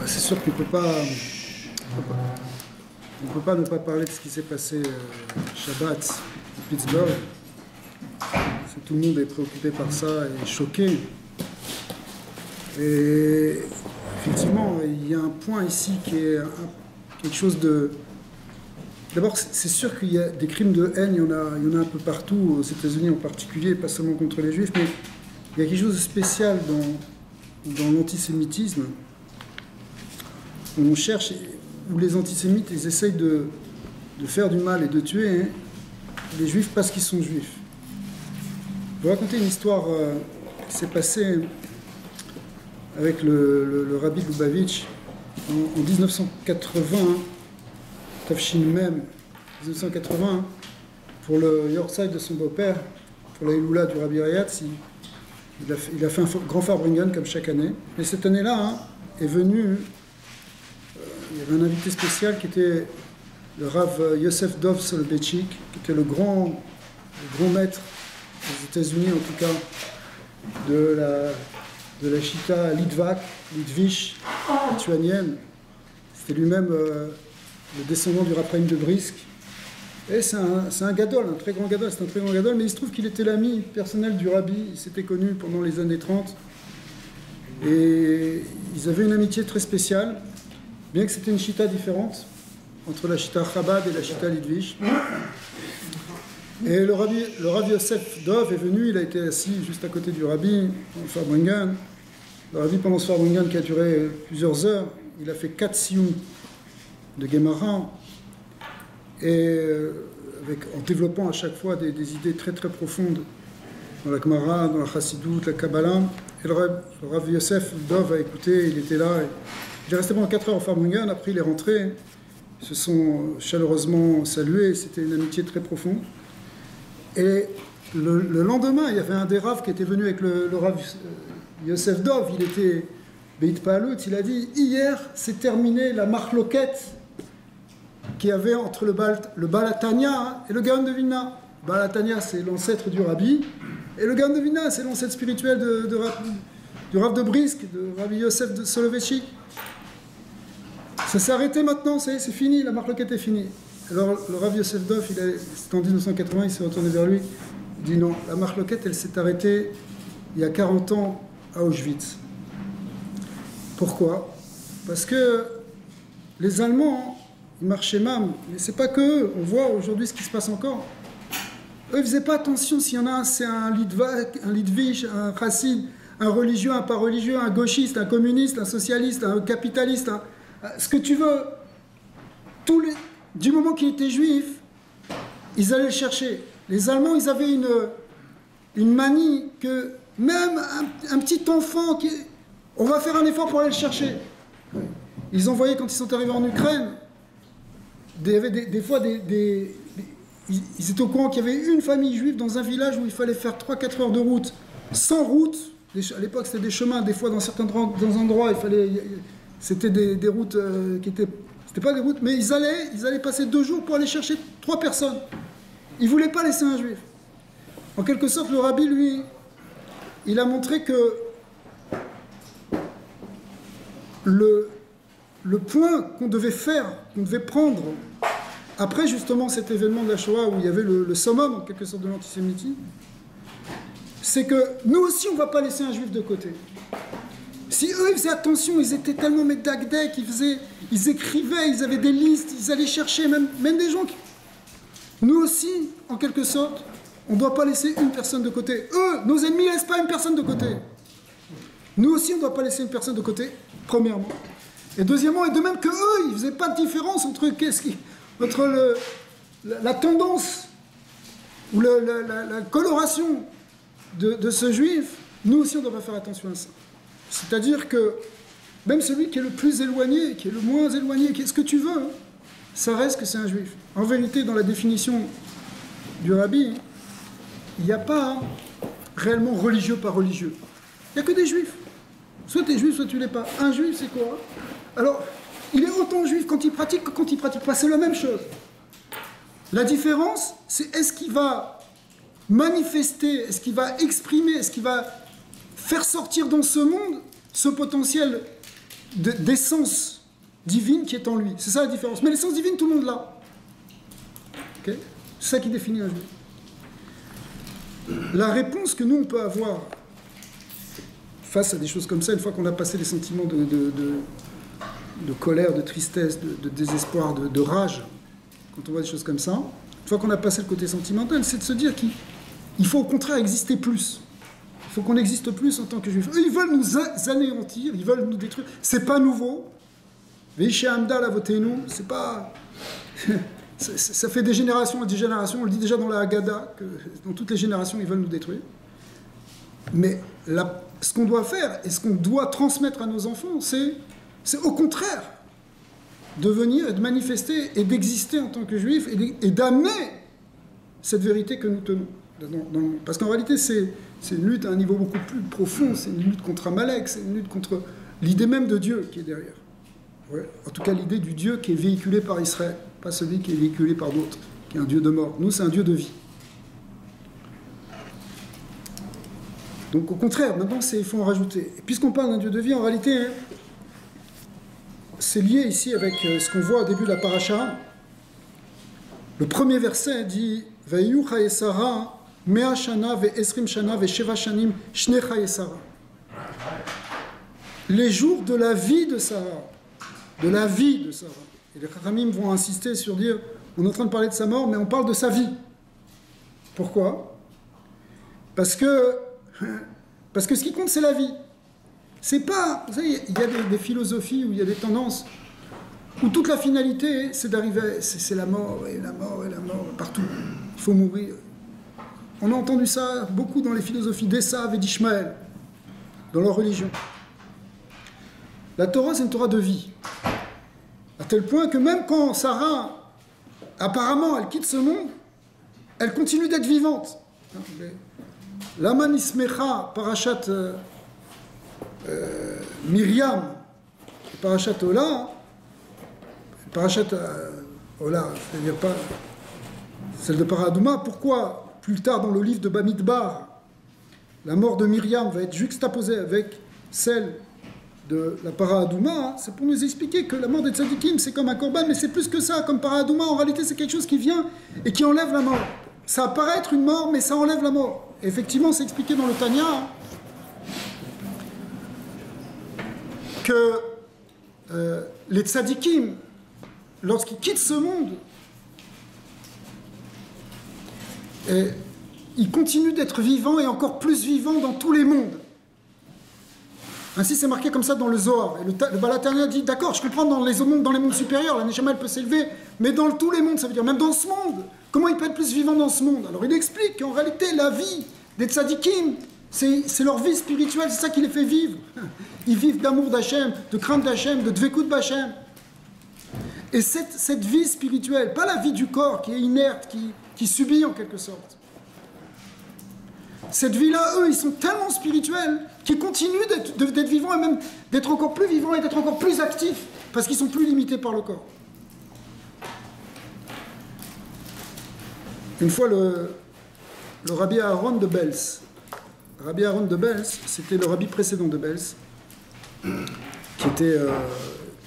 C'est sûr qu'on ne peut pas, ne pas parler de ce qui s'est passé Shabbat à Pittsburgh. Tout le monde est préoccupé par ça et choqué. Et effectivement, il y a un point ici qui est quelque chose de... D'abord, c'est sûr qu'il y a des crimes de haine, il y en a un peu partout, aux États-Unis en particulier, pas seulement contre les Juifs, mais il y a quelque chose de spécial dans l'antisémitisme. On cherche, où les antisémites, ils essayent de faire du mal et de tuer les Juifs parce qu'ils sont Juifs. Je vais vous raconter une histoire qui s'est passée avec le Rabbi Lubavitch en 1980, Tafshin Mem, 1980, pour le Yortzeit de son beau-père, pour la Iloula du Rabbi Rayatz. Il a fait un grand Farbringen comme chaque année. Et cette année-là est venu, il y avait un invité spécial qui était le Rav Yosef Dov Soloveitchik, qui était le grand maître aux États-Unis, en tout cas, de la Chita Litvish, lituanienne. C'était lui-même le descendant du Rav Chaim de Brisk. Et c'est un gadol, un très grand gadol, mais il se trouve qu'il était l'ami personnel du rabbi, ils s'étaient connus pendant les années 30. Et ils avaient une amitié très spéciale, bien que c'était une Chita différente, entre la Chita Chabad et la Chita Litvish. Et le Rav Yosef Dov est venu, il a été assis juste à côté du Rabbi, en Farbringen. Le Rabbi, pendant ce Farbringen qui a duré plusieurs heures, il a fait 4 sioux de Gemara, et en développant à chaque fois des idées très très profondes dans la Gemara, dans la Chassidut, la Kabbalah. Et le Rav Yosef Dov a écouté, il était là. Il est resté pendant 4 heures en Farbringen, après il est rentré. Ils se sont chaleureusement salués, c'était une amitié très profonde. Et le lendemain, il y avait un des Rav qui était venu avec le Rav Yosef Dov, il était Beit Paalout, il a dit, hier c'est terminé la marloquette qu'il y avait entre le Baal HaTanya et le Gaon de Vilna. Baal HaTanya, c'est l'ancêtre du Rabbi, et le Gaon de Vilna, c'est l'ancêtre spirituel du Rav de Brisk, de Rabbi Yosef de Soloveitchik. Ça s'est arrêté maintenant, c'est fini, la marloquette est finie. Alors le Rav Yosef Dov, c'était en 1980, il s'est retourné vers lui, il dit non, la marloquette, elle s'est arrêtée il y a 40 ans à Auschwitz. Pourquoi? Parce que les Allemands, ils marchaient même, mais c'est pas que eux, on voit aujourd'hui ce qui se passe encore. Eux, ils faisaient pas attention s'il y en a un, c'est un Litvish, un Chassid, un religieux, un pas religieux, un gauchiste, un communiste, un socialiste, un capitaliste, ce que tu veux. Du moment qu'il était juif, ils allaient le chercher. Les Allemands, ils avaient une manie que même un petit enfant, on va faire un effort pour aller le chercher. Ils envoyaient, quand ils sont arrivés en Ukraine, des fois, ils étaient au courant qu'il y avait une famille juive dans un village où il fallait faire 3-4 heures de route, sans route. À l'époque, c'était des chemins, des fois, dans certains endroits, c'était des routes qui étaient... C'était pas des routes, mais ils allaient passer 2 jours pour aller chercher 3 personnes. Ils ne voulaient pas laisser un juif. En quelque sorte, le rabbi, lui, il a montré que le point qu'on devait faire, qu'on devait prendre, après justement cet événement de la Shoah où il y avait le summum, en quelque sorte, de l'antisémitisme, c'est que nous aussi, on ne va pas laisser un juif de côté. Si eux, ils faisaient attention, ils étaient tellement médagdek, ils écrivaient, ils avaient des listes, ils allaient chercher même des gens qui... Nous aussi, en quelque sorte, on ne doit pas laisser une personne de côté. Eux, nos ennemis, ne laissent pas une personne de côté. Nous aussi, on ne doit pas laisser une personne de côté, premièrement. Et deuxièmement, et de même que eux, ils ne faisaient pas de différence entre la tendance ou la coloration de ce juif. Nous aussi, on doit faire attention à ça. C'est-à-dire que même celui qui est le plus éloigné, qui est le moins éloigné, qui est ce que tu veux, ça reste que c'est un juif. En vérité, dans la définition du rabbi, il n'y a pas réellement religieux par religieux. Il n'y a que des juifs. Soit tu es juif, soit tu ne l'es pas. Un juif, c'est quoi? Alors, il est autant juif quand il pratique que quand il ne pratique pas. C'est la même chose. La différence, c'est est-ce qu'il va manifester, est-ce qu'il va exprimer, est-ce qu'il va faire sortir dans ce monde ce potentiel d'essence divine qui est en lui. C'est ça la différence. Mais l'essence divine, tout le monde l'a. Okay? C'est ça qui définit un juif. La réponse que nous, on peut avoir face à des choses comme ça, une fois qu'on a passé les sentiments de colère, de tristesse, de désespoir, de rage, quand on voit des choses comme ça, une fois qu'on a passé le côté sentimental, c'est de se dire qu'il faut au contraire exister plus. Il faut qu'on existe plus en tant que juifs. Eux, ils veulent nous anéantir, ils veulent nous détruire. C'est pas nouveau. Veishe Amda Lavotenu, c'est pas... ça fait des générations et des générations, on le dit déjà dans la Haggadah, que dans toutes les générations, ils veulent nous détruire. Mais ce qu'on doit faire et ce qu'on doit transmettre à nos enfants, c'est au contraire de venir et de manifester et d'exister en tant que juifs et d'amener cette vérité que nous tenons. Parce qu'en réalité, c'est une lutte à un niveau beaucoup plus profond, c'est une lutte contre Amalek, c'est une lutte contre l'idée même de Dieu qui est derrière. Ouais. En tout cas, l'idée du Dieu qui est véhiculé par Israël, pas celui qui est véhiculé par d'autres, qui est un Dieu de mort. Nous, c'est un Dieu de vie. Donc au contraire, maintenant, il faut en rajouter. Et puisqu'on parle d'un Dieu de vie, en réalité, c'est lié ici avec ce qu'on voit au début de la paracha. Le premier verset dit « Vayu chayesara, mea shana ve'esrim shana ve'sheva shanim, shne chayesara » Les jours de la vie de Sarah. De la vie de Sarah. Et les Chachamim vont insister sur dire « On est en train de parler de sa mort, mais on parle de sa vie. » Pourquoi ? Parce que ce qui compte, c'est la vie. C'est pas... Vous savez, il y a des philosophies où il y a des tendances où toute la finalité, c'est d'arriver... C'est la mort, et la mort, et la mort, partout. Il faut mourir. On a entendu ça beaucoup dans les philosophies d'Esav et d'Ishmaël, dans leur religion. La Torah, c'est une Torah de vie. À tel point que même quand Sarah, apparemment, elle quitte ce monde, elle continue d'être vivante. Lama nismecha parashat Myriam, parashat Ola, parashat Ola, c'est-à-dire pas celle de Paradouma. Pourquoi, plus tard dans le livre de Bamidbar, la mort de Myriam va être juxtaposée avec celle de la Paradouma, c'est pour nous expliquer que la mort des tzadikim, c'est comme un korban, mais c'est plus que ça. Comme Paradouma, en réalité, c'est quelque chose qui vient et qui enlève la mort. Ça paraît être une mort, mais ça enlève la mort. Et effectivement, c'est expliqué dans le Tanya que les tzadikim, lorsqu'ils quittent ce monde, ils continuent d'être vivants et encore plus vivants dans tous les mondes. Ainsi, c'est marqué comme ça dans le Zohar. Et le Baal HaTanya dit, d'accord, je comprends dans les mondes supérieurs, la Neshama, elle peut s'élever, mais dans tous les mondes, ça veut dire même dans ce monde. Comment il peut être plus vivant dans ce monde? Alors il explique qu'en réalité, la vie des tzadikim, c'est leur vie spirituelle, c'est ça qui les fait vivre. Ils vivent d'amour d'Hachem, de crainte d'Hachem, de dvekout d'Hachem. Et cette vie spirituelle, pas la vie du corps qui est inerte, qui subit en quelque sorte. Cette vie-là, eux, ils sont tellement spirituels qu'ils continuent d'être vivants et même d'être encore plus vivants et d'être encore plus actifs parce qu'ils sont plus limités par le corps. Une fois, le rabbi Aaron de Bels, Rabbi Aaron de Bels, c'était le rabbi précédent de Bels, qui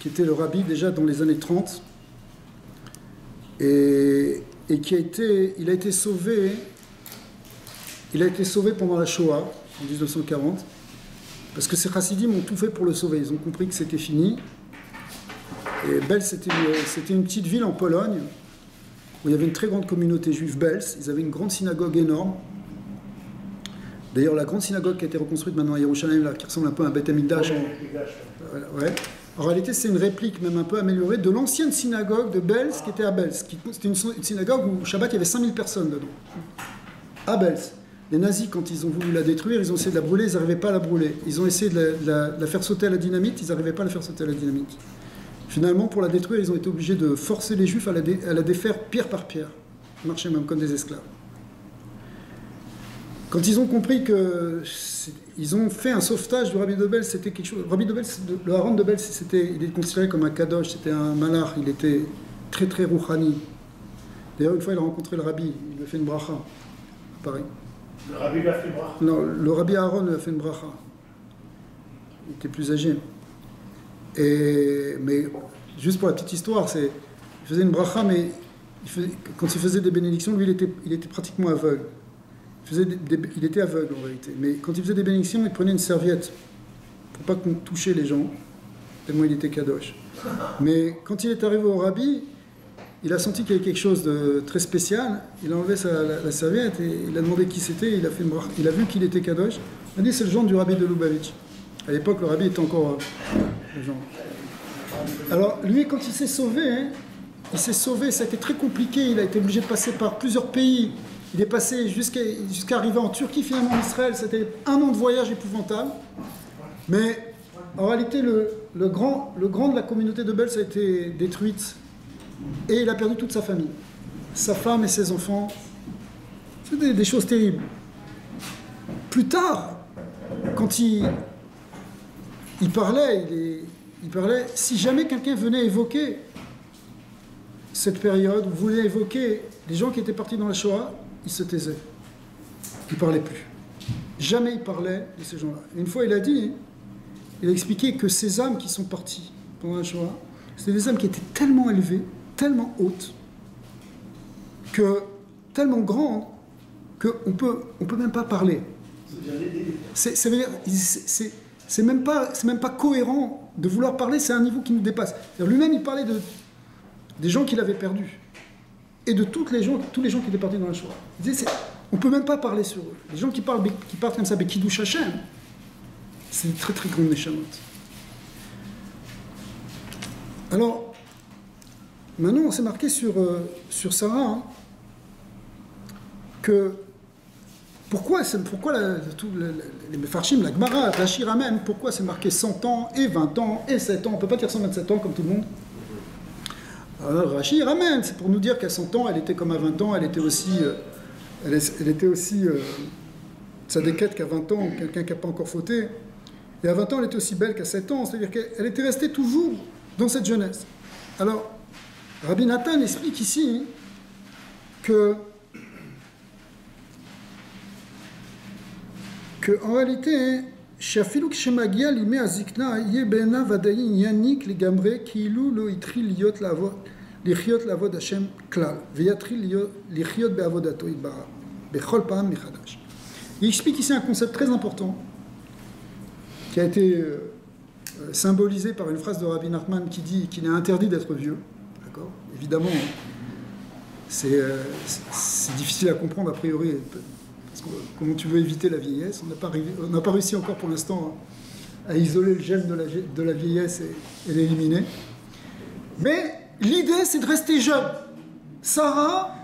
était le rabbi déjà dans les années 30 et il a été sauvé. Il a été sauvé pendant la Shoah, en 1940, parce que ces chassidim ont tout fait pour le sauver. Ils ont compris que c'était fini. Et Bels, c'était une petite ville en Pologne, où il y avait une très grande communauté juive Bels. Ils avaient une grande synagogue énorme. D'ailleurs, la grande synagogue qui a été reconstruite maintenant à Yerushalayim, là, qui ressemble un peu à un Beth Amikdash. Ouais. En réalité, c'est une réplique même un peu améliorée de l'ancienne synagogue de Bels, qui était à Bels. C'était une synagogue où, au Shabbat, il y avait 5000 personnes dedans. À Bels. Les nazis, quand ils ont voulu la détruire, ils ont essayé de la brûler, ils n'arrivaient pas à la brûler. Ils ont essayé de la faire sauter à la dynamite, ils n'arrivaient pas à la faire sauter à la dynamite. Finalement, pour la détruire, ils ont été obligés de forcer les Juifs à la défaire pierre par pierre. Ils marchaient même comme des esclaves. Quand ils ont compris ils ont fait un sauvetage du Rabbi de Bels, c'était quelque chose... Le Aaron de Bels, il est considéré comme un kadosh, c'était un malach, il était très très rouhani. D'ailleurs, une fois, il a rencontré le Rabbi, il lui a fait une bracha. Pareil. Le rabbi lui a fait une bracha? Non, le rabbi Aaron lui a fait une bracha. Il était plus âgé. Mais juste pour la petite histoire, il faisait une bracha, mais quand il faisait des bénédictions, lui, il était pratiquement aveugle. Il était aveugle en réalité. Mais quand il faisait des bénédictions, il prenait une serviette pour pas qu'on touchait les gens, tellement il était kadosh. Mais quand il est arrivé au rabbi, il a senti qu'il y avait quelque chose de très spécial. Il a enlevé la serviette et il a demandé qui c'était. Il a vu qu'il était kadosh. Il a dit c'est le gendre du rabbi de Lubavitch. À l'époque, le rabbi était encore le gendre. Alors lui, quand il s'est sauvé, ça a été très compliqué. Il a été obligé de passer par plusieurs pays. Il est passé jusqu'à arriver en Turquie, finalement en Israël. C'était 1 an de voyage épouvantable. Mais en réalité, le grand de la communauté de Belz a été détruite. Et il a perdu toute sa famille. Sa femme et ses enfants. C'était des choses terribles. Plus tard, quand il parlait, si jamais quelqu'un venait évoquer cette période, ou voulait évoquer les gens qui étaient partis dans la Shoah, il se taisait. Il ne parlait plus. Jamais il parlait de ces gens-là. Et une fois, il a expliqué que ces âmes qui sont parties pendant la Shoah, c'était des âmes qui étaient tellement élevées, tellement hautes, tellement grandes, qu'on peut même pas parler. C'est même pas cohérent de vouloir parler, c'est un niveau qui nous dépasse. Lui-même, il parlait des gens qu'il avait perdus et de tous les gens qui étaient partis dans la Shoah. Il disait, on ne peut même pas parler sur eux. Les gens qui partent comme ça, Bekidouch Hashem, c'est une très très grande neshamot. Alors, maintenant, on s'est marqué sur Sarah que pourquoi les Mefarshim, la Gemara, la Shira même, pourquoi c'est marqué 100 ans et 20 ans et 7 ans, on ne peut pas dire 127 ans comme tout le monde. Alors Rashi ramène, c'est pour nous dire qu'à 100 ans, elle était comme à 20 ans, elle était aussi tzadékette qu'à 20 ans, quelqu'un qui n'a pas encore fauté. Et à 20 ans, elle était aussi belle qu'à 7 ans, c'est-à-dire qu'elle était restée toujours dans cette jeunesse. Alors, Rabbi Nathan explique ici en réalité, שאפילו כשמגיע לימי הזקנה, יהיה בעיניו ודאי ענייניק לגמרי, כאילו לא התחיל לחיות לעבוד השם כלל, ויתחיל לחיות בעבודתו יתברך, בכל פעם מחדש. Il explique ici un concept très important, qui a été symbolisé par une phrase de Rabbi Nachman qui dit qu'il est interdit d'être vieux. D'accord ? Évidemment, c'est difficile à comprendre a priori. Comment tu veux éviter la vieillesse? On n'a pas réussi encore pour l'instant à isoler le gène de la vieillesse et l'éliminer. Mais l'idée, c'est de rester jeune. Sarah,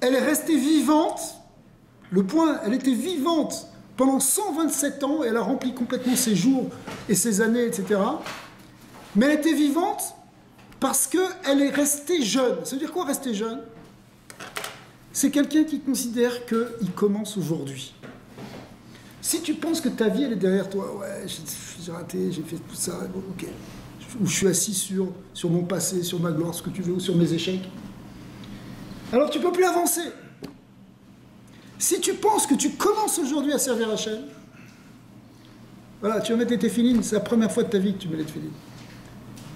elle est restée vivante. Le point, elle était vivante pendant 127 ans. Elle a rempli complètement ses jours et ses années, etc. Mais elle était vivante parce qu'elle est restée jeune. Ça veut dire quoi, rester jeune? C'est quelqu'un qui considère qu'il commence aujourd'hui. Si tu penses que ta vie, elle est derrière toi, ouais, j'ai raté, j'ai fait tout ça, bon, ok. Ou je suis assis sur mon passé, sur ma gloire, ce que tu veux, ou sur mes échecs, alors tu ne peux plus avancer. Si tu penses que tu commences aujourd'hui à servir Hachem, voilà, tu vas mettre les téfilines, c'est la première fois de ta vie que tu mets les téfilines.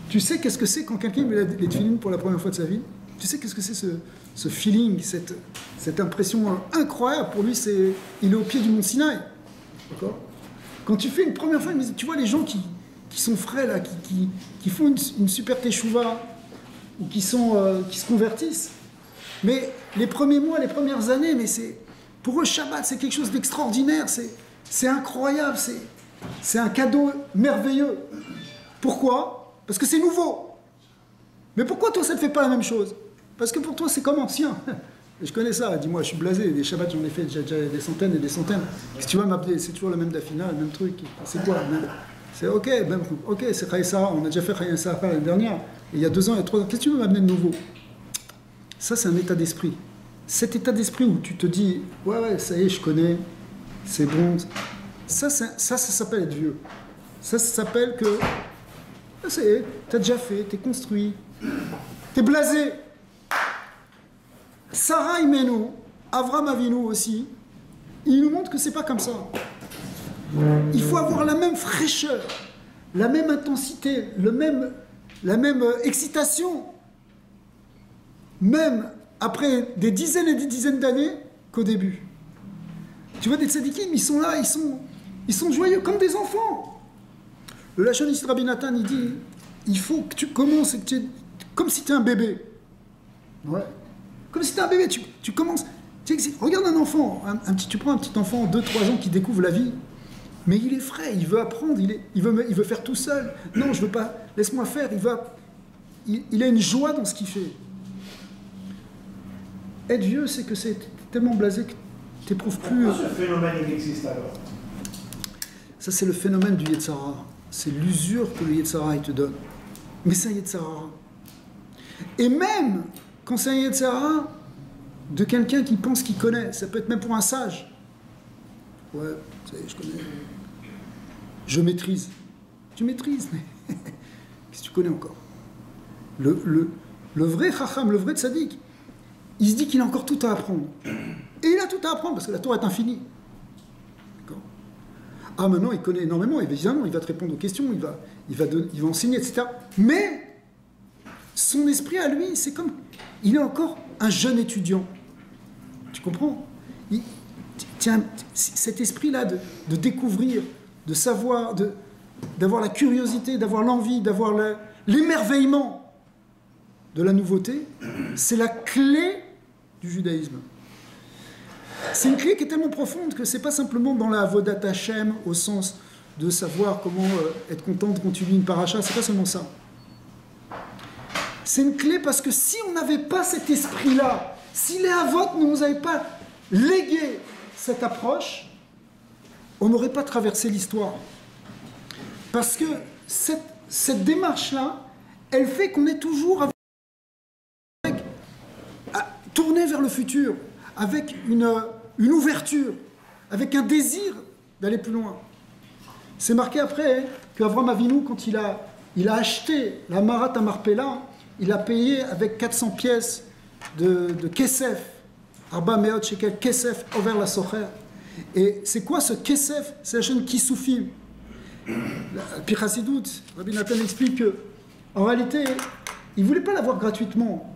Tu sais qu'est-ce que c'est quand quelqu'un met les téfilines pour la première fois de sa vie? Tu sais qu'est-ce que c'est ce feeling, cette impression incroyable? Pour lui, il est au pied du mont Sinaï. D'accord? Quand tu fais une première fois, tu vois les gens qui sont frais, là, qui font une super teshuva, ou qui se convertissent. Mais les premiers mois, les premières années, pour eux, Shabbat, c'est quelque chose d'extraordinaire, c'est incroyable, c'est un cadeau merveilleux. Pourquoi? Parce que c'est nouveau. Mais pourquoi toi, ça ne te fait pas la même chose? Parce que pour toi, c'est comme ancien. Et je connais ça, dis-moi, je suis blasé. Des Shabbats, j'en ai fait déjà des centaines et des centaines. Si tu vas m'appeler, c'est toujours le même dafina, le même truc. C'est quoi? C'est ok, c'est Chaye Sarah. On a déjà fait Chaye Sarah l'année dernière. Et il y a 2 ans, il y a 3 ans. Qu'est-ce que tu veux m'amener de nouveau? Ça, c'est un état d'esprit. Cet état d'esprit où tu te dis, ouais, ça y est, je connais, c'est bon. Ça s'appelle être vieux. Ça s'appelle que, ça y est, t'as déjà fait, t'es construit, t'es blasé. Sarah Imenu, Avram Avinu aussi, il nous montre que c'est pas comme ça. Il faut avoir la même fraîcheur, la même intensité, la même excitation, même après des dizaines et des dizaines d'années qu'au début. Tu vois, des tzadikim, ils sont là, ils sont joyeux comme des enfants. Le lachoniste Rabbi Nathan, il dit, il faut que tu commences comme si tu es un bébé. Ouais. Comme si tu es un bébé, tu commences. Regarde un enfant, tu prends un petit enfant de 2-3 ans qui découvre la vie, mais il est frais, il veut apprendre, il veut faire tout seul. Non, je veux pas, laisse-moi faire, il a une joie dans ce qu'il fait. Être vieux, c'est que c'est tellement blasé que tu n'éprouves plus. Pourquoi ce phénomène il existe alors? Ça, c'est le phénomène du Yetzara. C'est l'usure que le Yetzara il te donne. Mais c'est un Yetzara. Et même quand c'est un Yetzara de quelqu'un qui pense qu'il connaît, ça peut être même pour un sage. Ouais, ça y est, je connais. Je maîtrise. Tu maîtrises, mais qu'est-ce que tu connais encore? Le vrai Chacham, le vrai tzaddik, il se dit qu'il a encore tout à apprendre. Et il a tout à apprendre parce que la Torah est infinie. D'accord? Ah, maintenant, il connaît énormément, évidemment, il va te répondre aux questions, il va enseigner, etc. Mais son esprit à lui, c'est comme... Il est encore un jeune étudiant. Tu comprends? Cet esprit-là de découvrir, de savoir, d'avoir la curiosité, d'avoir l'envie, d'avoir l'émerveillement de la nouveauté, c'est la clé du judaïsme. C'est une clé qui est tellement profonde que c'est pas simplement dans la avodat Hashem au sens de savoir comment être content de continuer une paracha, c'est pas seulement ça. C'est une clé parce que si on n'avait pas cet esprit-là, si les avots ne nous avaient pas légué cette approche, on n'aurait pas traversé l'histoire. Parce que cette démarche-là, elle fait qu'on est toujours tourné vers le futur, avec une ouverture, avec un désir d'aller plus loin. C'est marqué après qu'Avraham Avinu, quand il a acheté la Marat Marpella, il a payé avec 400 pièces de kesef, Arba Meot Shekel kesef over la socher. Et c'est quoi ce kesef? C'est la chaîne Kisufim. Puis Chassidut, Rabbi Nathan explique que, en réalité, il ne voulait pas l'avoir gratuitement.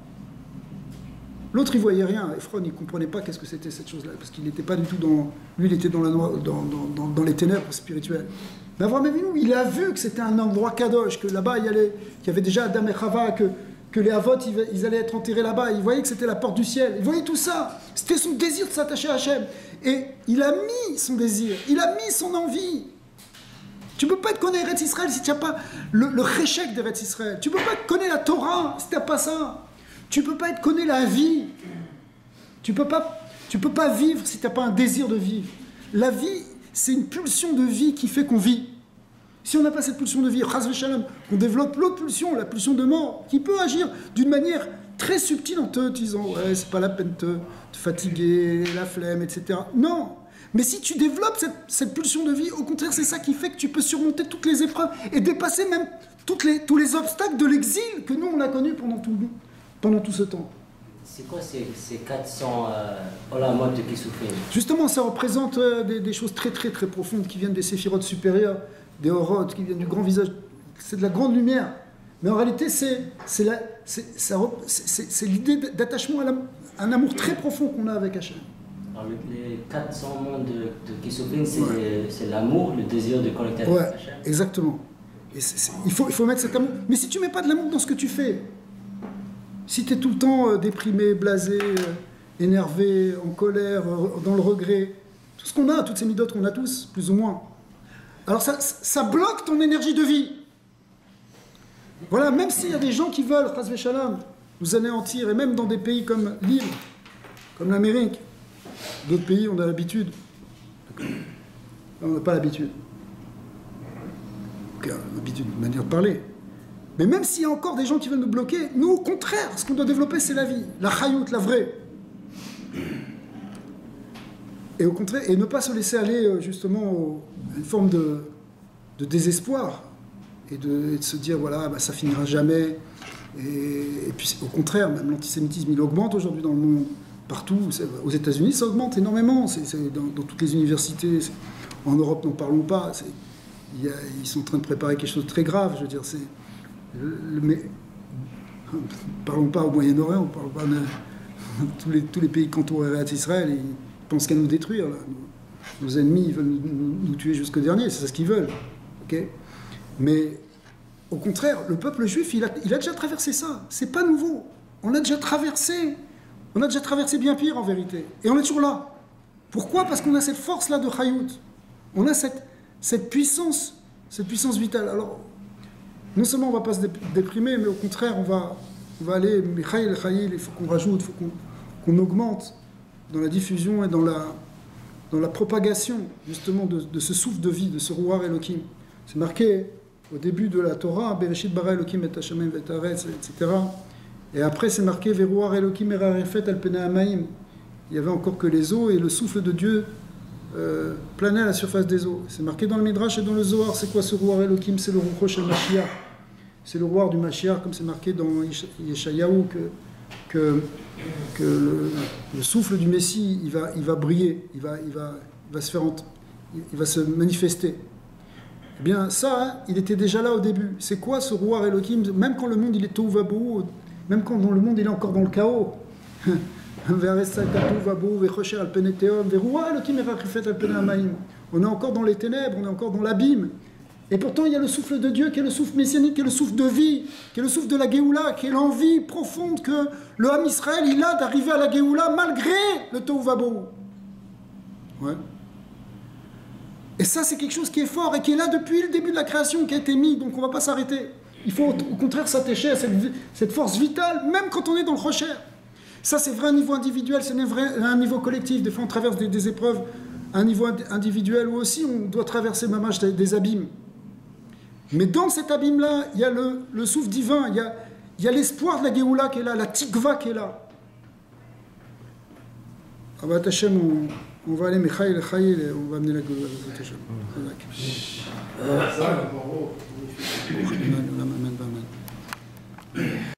L'autre, il ne voyait rien. Ephron, il ne comprenait pas qu'est-ce que c'était cette chose-là, parce qu'il n'était pas du tout dans... Lui, il était dans les ténèbres spirituelles. Mais Avraham Avinu, il a vu que c'était un endroit kadosh, que là-bas, qu'il y avait déjà Adam et Chava, que les Havot, ils allaient être enterrés là-bas. Il voyait que c'était la porte du ciel. Il voyait tout ça. C'était son désir de s'attacher à Hachem. Et il a mis son désir. Il a mis son envie. Tu ne peux pas te connaître Eretz Israël si tu n'as pas le réchec d'Eretz Israël. Tu ne peux pas te connaître la Torah si tu n'as pas ça. Tu ne peux pas te connaître la vie. Tu peux pas vivre si tu n'as pas un désir de vivre. La vie, c'est une pulsion de vie qui fait qu'on vit. Si on n'a pas cette pulsion de vie, Chas v'Shalom, qu'on développe l'autre pulsion, la pulsion de mort, qui peut agir d'une manière très subtile en te disant « ouais, c'est pas la peine de te fatiguer, la flemme, etc. » Non. Mais si tu développes cette pulsion de vie, au contraire, c'est ça qui fait que tu peux surmonter toutes les épreuves et dépasser même tous les obstacles de l'exil que nous, on a connu pendant tout ce temps. C'est quoi ces 400 olamot de Kisufim? Justement, ça représente des choses très très très profondes qui viennent des séphirotes supérieures, des orotes, qui viennent du grand visage. C'est de la grande lumière. Mais en réalité, c'est l'idée d'attachement à un amour très profond qu'on a avec Hachem. Alors, les 400 mondes de Kisufim, c'est l'amour, le désir de connecter avec Hachem. Exactement. Et il faut mettre cet amour. Mais si tu ne mets pas de l'amour dans ce que tu fais, si tu es tout le temps déprimé, blasé, énervé, en colère, dans le regret, tout ce qu'on a, toutes ces midotes qu'on a tous, plus ou moins, alors ça bloque ton énergie de vie. Voilà, même s'il y a des gens qui veulent, Chas v'Shalom, nous anéantir, et même dans des pays comme l'île, comme l'Amérique, d'autres pays, on a l'habitude. On n'a pas l'habitude. L'habitude, une manière de parler. Mais même s'il y a encore des gens qui veulent nous bloquer, nous, au contraire, ce qu'on doit développer, c'est la vie, la chayout, la vraie. Et au contraire, et ne pas se laisser aller justement à une forme de désespoir et de se dire, voilà, bah, ça finira jamais. Et puis, au contraire, même l'antisémitisme, il augmente aujourd'hui dans le monde, partout. Aux États-Unis, ça augmente énormément. C'est dans toutes les universités. En Europe, n'en parlons pas. ils sont en train de préparer quelque chose de très grave. Je veux dire, mais parlons pas au Moyen-Orient, parlons pas de tous les pays contournés d'Israël, ils pensent qu'à nous détruire. Là. Nos ennemis, ils veulent nous tuer jusqu'au dernier, c'est ce qu'ils veulent. Okay, mais au contraire, le peuple juif, il a déjà traversé ça. C'est pas nouveau. On a déjà traversé bien pire en vérité. Et on est toujours là. Pourquoi? Parce qu'on a cette force-là de Chayout. On a cette puissance vitale. Alors, non seulement on ne va pas se déprimer, mais au contraire, on va aller, Michael, Chayil, il faut qu'on rajoute, il faut qu'on augmente dans la diffusion et dans la propagation, justement, de ce souffle de vie, de ce Ruach Elohim. C'est marqué au début de la Torah, Bereshit bara Elohim et Hashamayim et Haaretz, etc. Et après, c'est marqué Veruach Elohim erarefet al penei hamayim. Il y avait encore que les eaux et le souffle de Dieu planait à la surface des eaux. C'est marqué dans le Midrash et dans le Zohar. C'est quoi ce Ruach Elohim? C'est le Ruach shel Mashiach. C'est le Ruach du Mashiach, comme c'est marqué dans Yeshayahu, que le souffle du Messie, il va briller, il va se manifester. Eh bien, ça, il était déjà là au début. C'est quoi ce Ruach Elohim? Même quand le monde il est tohu vabohu, même quand le monde il est encore dans le chaos. On est encore dans les ténèbres, on est encore dans l'abîme. Et pourtant, il y a le souffle de Dieu qui est le souffle messianique, qui est le souffle de vie, qui est le souffle de la Géoula, qui est l'envie profonde que le Ham Israël il a d'arriver à la Géoula malgré le Tohu Vabohu. Ouais. Et ça, c'est quelque chose qui est fort et qui est là depuis le début de la création, qui a été mis, donc on ne va pas s'arrêter. Il faut au contraire s'attacher à cette force vitale, même quand on est dans le rocher. Ça, c'est vrai à un niveau individuel, c'est vrai à un niveau collectif. Des fois, on traverse des épreuves à un niveau individuel, ou aussi on doit traverser des abîmes. Mais dans cet abîme-là, il y a le souffle divin, il y a l'espoir de la Géoula qui est là, la Tikva qui est là. Abat Hashem, on va aller Michael et on va amener la Géoula. Amen.